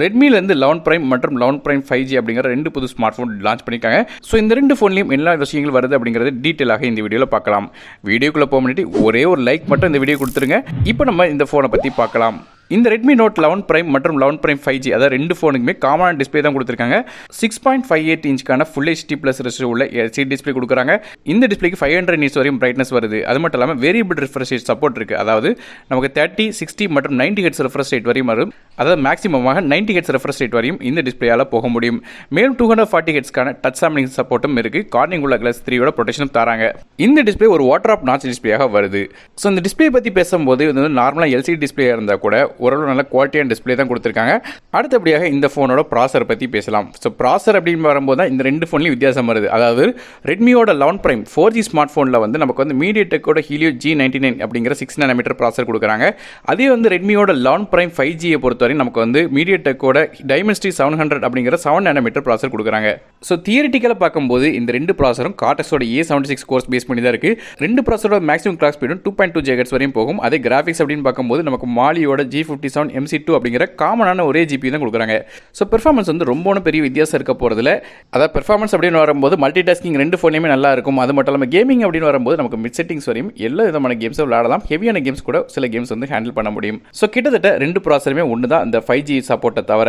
ரெட்மிலேருந்து 11 prime மற்றும் 11 prime 5G அப்படிங்கிற ரெண்டு புது ஸ்மார்ட் ஃபோன் லான்ச் பண்ணியிருக்காங்க. ஸோ இந்த ரெண்டு ஃபோன்லையும் எல்லா விஷயங்கள் வருது அப்படிங்கிறது டீட்டெயிலாக இந்த வீடியோவில் பார்க்கலாம். வீடியோக்குள்ளே போக முன்னாடி ஒரே ஒரு லைக் மட்டும் இந்த வீடியோ கொடுத்துருங்க. இப்போ நம்ம இந்த ஃபோனை பற்றி பார்க்கலாம். இந்த Redmi Note 11 Prime மற்றும் 11 Prime 5G அதாவது ரெண்டு ஃபோனுக்குமே காமனான டிஸ்பிளே தான் கொடுத்துருக்காங்க. 6.58 இன்ச்சுக்கான ஃபுல் HD ப்ளஸ் ரெஸ்ட் உள்ள LCD டிஸ்பிளே கொடுக்குறாங்க. இந்த டிஸ்பிளேக்கு 500 nits வரையும் பிரைட்னஸ் வருது. அது மட்டும் இல்லாமல் வேரியபிள் ரிஃப்ரெஷ் ரேட் சப்போர்ட் இருக்குது. அதாவது நமக்கு 30, 60 மற்றும் 90 ஹெர்ட்ஸ் ரெஃப்ரெஷ் ரேட் வரையும் வரும். அதாவது மேக்ஸிமமாக 90 ஹெர்ட்ஸ் ரெஃப்ரெஷ் ரேட் வரையும் இந்த டிஸ்பிளேயால் போக முடியும். மேலும் 240 ஹெர்ட்ஸ்க்கான டச் சாம்பிளிங் சப்போர்ட்டும் இருக்குது. கார்னிங் உள்ள கிளாஸ் 3யோட ப்ரொடெக்ஷனும் தராங்க. இந்த டிஸ்பிளே ஒரு வாட்டர் ஆப் நாச் டிஸ்பிளேயாக வருது. ஸோ இந்த டிஸ்பிளே பற்றி பேசும்போது இது வந்து நார்மலாக LCD டிஸ்பிளேயாக இருந்தால் கூட ஓரளவு நல்ல குவாலிட்டியான டிஸ்பிளே தான் கொடுத்துருக்காங்க. அடுத்தபடியாக இந்த ஃபோனோட ப்ராசர் பற்றி பேசலாம். ஸோ ப்ராசர் அப்படின்னு வரும்போது தான் இந்த ரெண்டு ஃபோன்லையும் வித்தியாசம் வருது. அதாவது ரெட்மியோட 11 Prime 4G ஸ்மார்ட் ஃபோனில் வந்து நமக்கு வந்து மீடியாடெக்கோட ஹீலியோ G99 அப்படிங்கிற 6 nm ப்ராசர் கொடுக்குறாங்க. அதே வந்து ரெட்மியோட 11 Prime 5Gயை பொறுத்தவரை நமக்கு வந்து மீடியாடெக்கோட டைமென்சிட்டி 700 அப்படிங்கிற 7 nm ப்ராசர் கொடுக்குறாங்க. ஸோ தியரிட்டிக்கலாக பார்க்கும்போது இந்த ரெண்டு ப்ராசரும் கார்டெக்ஸோட A76 கோர்ஸ் பேஸ் பண்ணி தான் இருக்குது. ரெண்டு ப்ராசரோட மேக்ஸிமம் கிளாக் ஸ்பீடும் 2.2 GHz வரையும் போகும். அதே கிராஃபிக்ஸ் அப்படின்னு பார்க்கும்போது நமக்கு மாலியோட G57 MC2 அப்படிங்கிற காமனான ஒரே ஜிபி தான் கொடுக்குறாங்க. ஸோ பெர்ஃபார்மன்ஸ் வந்து ரொம்ப பெரிய வித்தியாசம் இருக்க போகிறதுல. அதாவது பெர்ஃபார்மன்ஸ் அப்படின்னு வரும்போது மல்டி டாஸ்கிங் ரெண்டு ஃபோன்லையுமே நல்லா இருக்கும். அது மட்டும் இல்லாமல் கேமிங் அப்படின்னு வரும்போது நமக்கு மிட் செட்டிங்ஸ் வரையும் எல்லா விதமான கேம்ஸும் விளையாடலாம். ஹெவியான கேம்ஸ் கூட சில கேம்ஸ் வந்து ஹேண்டில் பண்ண முடியும். ஸோ கிட்டத்தட்ட ரெண்டு ப்ராசருமே ஒன்று தான் இந்த 5G சப்போர்ட்டை தவிர.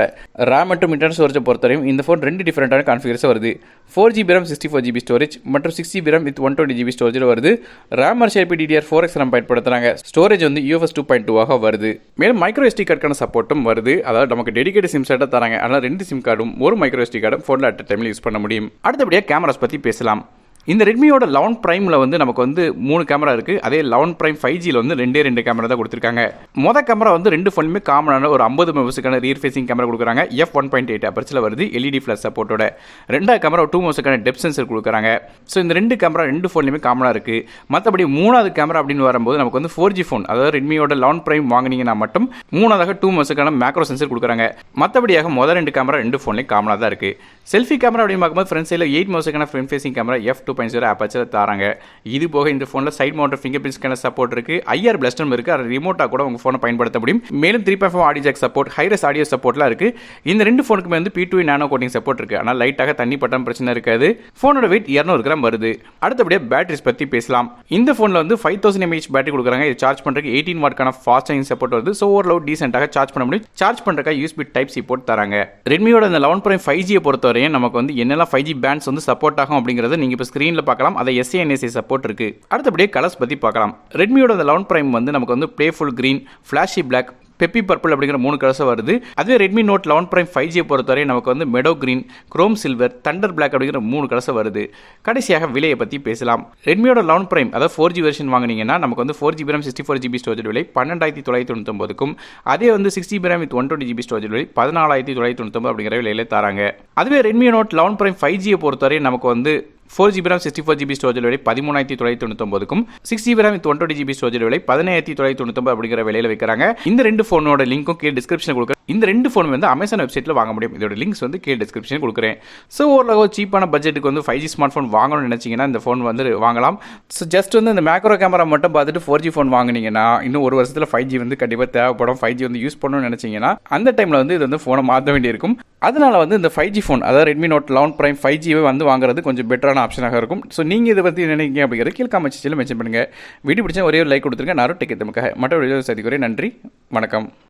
ரேம் மற்றும் இன்டர்னல் ஸ்டோரேஜை பொறுத்தவரையும் இந்த ஃபோன் ரெண்டு டிஃபரெண்டான கான்ஃபிகரேஷன் வருது. 4GB RAM 64GB ஸ்டோரேஜ் மற்றும் 6GB RAM வித் 120GB ஸ்டோரேஜில் வருது. ரேம் RCP DDR4X RAM பயன்படுத்துகிறாங்க. ஸ்டோரேஜ் வந்து UFS 2.2 வருது. மேலும் மைக்ரோ SD கார்டுக்கான சப்போர்ட்டும் வருது. அதாவது நமக்கு டெடிகேட் சிம் செட்டை தராங்க. அதனால் ரெண்டு சிம் கார்டும் ஒரு மைக்ரோ SD கார்டும் ஃபோனில் அட் டைமில் யூஸ் பண்ண முடியும். அடுத்தபடியாக கேமராஸ் பற்றி பேசலாம். இந்த ரெட்மியோட 11 பிரைமில் வந்து நமக்கு வந்து 3 கேமரா இருக்குது. அதே 11 Prime 5Gயில் வந்து ரெண்டு கேமரா தான் கொடுத்துருக்காங்க. மொதல் கேமரா வந்து ரெண்டு ஃபோனுமே காமனான ஒரு 50 மெகாபிக்சலுக்கான ரியர் ஃபேசிங் கேமரா கொடுக்குறாங்க. f1.8 அபர்ச்சரில் வருது LED ஃப்ளாஷ் சப்போர்ட்டோட. ரெண்டாவது கேமரா 2 மெகாபிக்சலுக்கான டெப்த் சென்சர் கொடுக்குறாங்க. ஸோ இந்த ரெண்டு கேமரா ரெண்டு ஃபோன்லையுமே காமனாக இருக்குது. மற்றபடி மூணாவது கேமரா அப்படின்னு வரும்போது நமக்கு வந்து 4G ஃபோன் அதாவது ரெட்மியோட 11 Prime வாங்கினீங்கன்னா மட்டும் மூணாவதாக 2 மெகாபிக்சலுக்கான மேக்ரோ சென்சர் கொடுக்குறாங்க. மற்றபடியாக முதல் ரெண்டு கேமரா ரெண்டு ஃபோன்லையும் காமனாக தான் இருக்குது. செல்ஃபி கேமரா அப்படின்னு பார்க்கும்போது ஃப்ரண்ட் சைடில் 8 மெகாபிக்சலுக்கான front facing camera f2.0 aperture தராங்க. இது போக இந்த ஃபோனில் side mounted finger print scanner support இருக்கு. IR பிளஸ்டரும் இருக்கு. அது ரிமோட்டாக கூட உங்கள் ஃபோனை பயன்படுத்த முடியும். மேலும் 3.5 audio jack support, hi res audio சப்போர்ட்லாம் இருக்கு. இந்த ரெண்டு ஃபோனுக்குமே வந்து P2 நானோ கோட்டிங் சப்போர்ட் இருக்கு. ஆனால் லைட்டாக தண்ணி பட்டம் பிரச்சனை இருக்காது. ஃபோனோட வெயிட் 200 கிராம் வருது. அடுத்தபடியாக பேட்டரிஸ் பற்றி பேசலாம். இந்த ஃபோனில் வந்து 5000 mAh பேட்டரி கொடுக்குறாங்க. இது சார்ஜ் பண்ணுறதுக்கு 18 வாட்க்கான ஃபாஸ்ட் சார்ஜிங் சப்போர்ட் வருது. ஸோ ஓரளவு டீசென்ட்டாக சார்ஜ் பண்ண முடியும். சார்ஜ் பண்ணுறதுக்காக USB டைப் சி போர்ட் தராங்க. ரெட்மியோட இந்த 11 Prime 5Gயை பொறுத்தவரையும் நமக்கு வந்து என்னெல்லாம் 5G பேண்ட்ஸ் வந்து சப்போர்ட் ஆகும் அப்படிங்கிறத நீங்கள் இப்போ ஸ்க்ரீனில் பார்க்கலாம். அதை SANSA சப்போர்ட் இருக்கு. அடுத்தபடியே கலர்ஸ் பற்றி பார்க்கலாம். ரெட்மியோட 11 Prime வந்து நமக்கு வந்து playful green, flashy black, peppy purple அப்படிங்கிற 3 கலர்ஸ் வருது. அதுவே ரெட்மி நோட் 11 Prime 5G பொறுத்தவரை நமக்கு வந்து meadow green, chrome silver, thunder black அப்படிங்கிற 3 கலர்ஸ் வருது. கடைசியாக விலையை பற்றி பேசலாம். ரெட்மியோட 11 Prime அதாவது 4G வெர்ஷன் வாங்கினீங்கன்னா நமக்கு வந்து 4GB RAM 64GB ஸ்டோரேஜ் விலை 12999க்கும், அதே வந்து 6GB RAM with 120GB storage விலை 14999 அப்படிங்கிற விலையில தராங்க. அதுவே ரெட்மி நோட் 11 Prime 5Gயை பொறுத்தவரை நமக்கு வந்து 4GB RAM 64GB ஸ்டோரேஜ் விலை 13999க்கும், 6GB RAM with 120GB storage விலை 11999 அப்படிங்கிற விலையில வைக்கிறாங்க. இந்த ரெண்டு ஃபோனோட லிங்க்கும் கீழே டிஸ்கிரிப்ஷனில் கொடுக்குறேன். இந்த ரெண்டு ஃபோன் வந்து அமேசான் வெப்சைட்டில் வாங்க முடியும். இதோட லிங்க்ஸ் வந்து கீழே டிஸ்கிரிப்ஷனில் கொடுக்குறேன். ஸோ ஓரளவு சீப்பான பட்ஜெட்டுக்கு வந்து 5G ஸ்மார்ட் ஃபோன் வாங்கணும்னு நினச்சிங்கன்னா இந்த ஃபோன் வந்து வாங்கலாம். ஸோ ஜஸ்ட் வந்து இந்த மேக்ரோ கேமரா மட்டும் பார்த்துட்டு 4G ஃபோன் வாங்கினீங்கன்னா இன்னும் ஒரு வருஷத்தில் 5G வந்து கண்டிப்பாக தேவைப்படும். 5G வந்து யூஸ் பண்ணணும்னு நினச்சிங்கன்னா அந்த டைமில் வந்து இது வந்து ஃபோனை மாற்ற வேண்டியிருக்கும். அதனால வந்து இந்த 5G ஃபோன் அதாவது ரெட்மி நோட் 11 Prime 5G வந்து வாங்குறது கொஞ்சம் பெட்டரான ஆப்ஷனாக இருக்கும். ஸோ நீங்கள் இதை பற்றி நினைக்கிறீங்க அப்படிங்கிறது கீழே கமெண்ட் செக்ஷனில் மென்ஷன் பண்ணுங்கள். வீடியோ பிடிச்சா ஒரே ஒரு லைக் கொடுத்துருங்க. நான் டெக் எத்தமுக்காக மற்ற வீடியோ சந்திக்கிறேன். நன்றி, வணக்கம்.